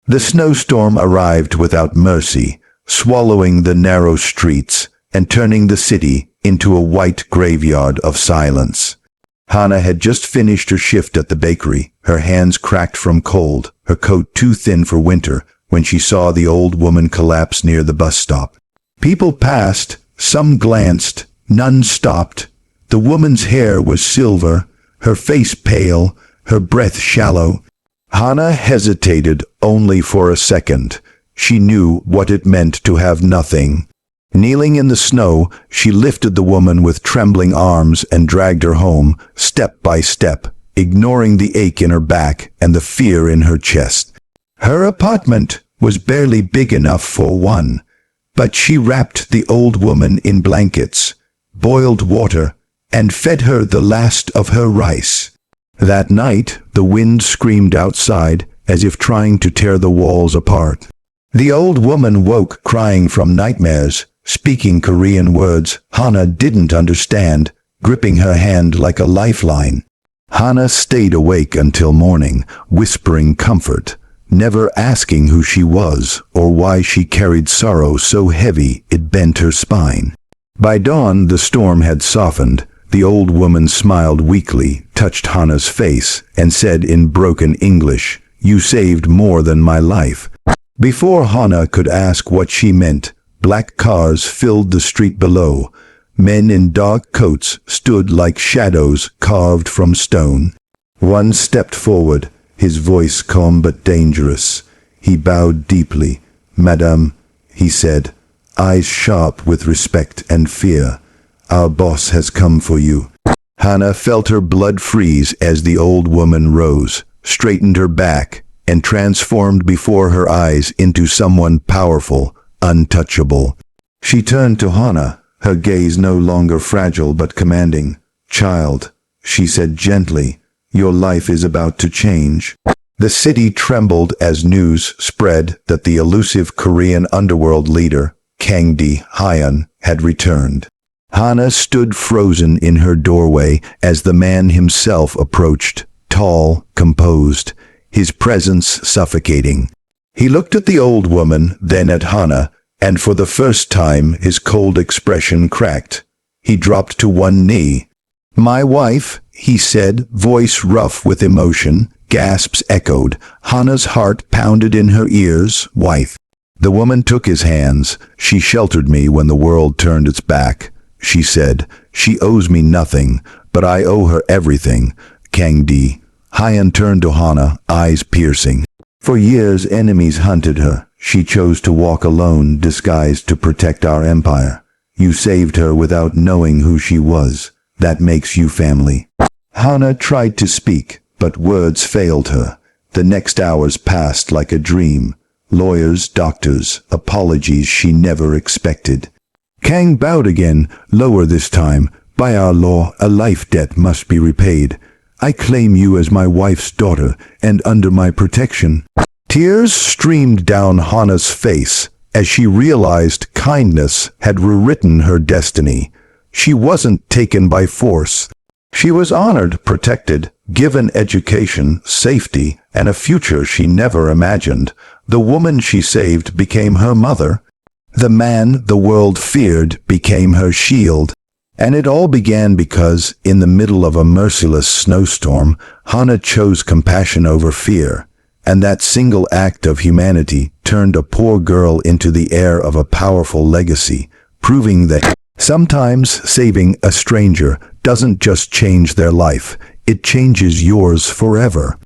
The snowstorm arrived without mercy, swallowing the narrow streets and turning the city into a white graveyard of silence. Hannah had just finished her shift at the bakery, her hands cracked from cold, her coat too thin for winter, when she saw the old woman collapse near the bus stop. People passed, some glanced, none stopped. The woman's hair was silver, her face pale, her breath shallow. Hannah hesitated only for a second. She knew what it meant to have nothing. Kneeling in the snow, she lifted the woman with trembling arms and dragged her home, step by step, ignoring the ache in her back and the fear in her chest. Her apartment was barely big enough for one, but she wrapped the old woman in blankets, boiled water, and fed her the last of her rice. That night, the wind screamed outside as if trying to tear the walls apart. The old woman woke crying from nightmares, speaking Korean words Hannah didn't understand, gripping her hand like a lifeline. Hannah stayed awake until morning, whispering comfort, never asking who she was or why she carried sorrow so heavy it bent her spine. By dawn, the storm had softened. The old woman smiled weakly, touched Hannah's face, and said in broken English, "You saved more than my life." Before Hannah could ask what she meant, black cars filled the street below. Men in dark coats stood like shadows carved from stone. One stepped forward, his voice calm but dangerous. He bowed deeply. "Madame," he said, eyes sharp with respect and fear, "our boss has come for you." Hannah felt her blood freeze as the old woman rose, straightened her back, and transformed before her eyes into someone powerful, untouchable. She turned to Hannah, her gaze no longer fragile but commanding. "Child," she said gently, "your life is about to change." The city trembled as news spread that the elusive Korean underworld leader, Hyun, had returned. Hannah stood frozen in her doorway as the man himself approached, tall, composed, his presence suffocating. He looked at the old woman, then at Hannah, and for the first time his cold expression cracked. He dropped to one knee. "My wife," he said, voice rough with emotion. Gasps echoed. Hannah's heart pounded in her ears. "Wife." The woman took his hands. "She sheltered me when the world turned its back," she said. "She owes me nothing, but I owe her everything." Hyun turned to Hannah, eyes piercing. "For years enemies hunted her. She chose to walk alone, disguised to protect our empire. You saved her without knowing who she was. That makes you family." Hannah tried to speak, but words failed her. The next hours passed like a dream. Lawyers, doctors, apologies she never expected. Kang bowed again, lower this time. "By our law, a life debt must be repaid. I claim you as my wife's daughter and under my protection." Tears streamed down Hannah's face as she realized kindness had rewritten her destiny. She wasn't taken by force. She was honored, protected, given education, safety, and a future she never imagined. The woman she saved became her mother. The man the world feared became her shield. And it all began because, in the middle of a merciless snowstorm, Hannah chose compassion over fear. And that single act of humanity turned a poor girl into the heir of a powerful legacy, proving that sometimes saving a stranger doesn't just change their life, it changes yours forever.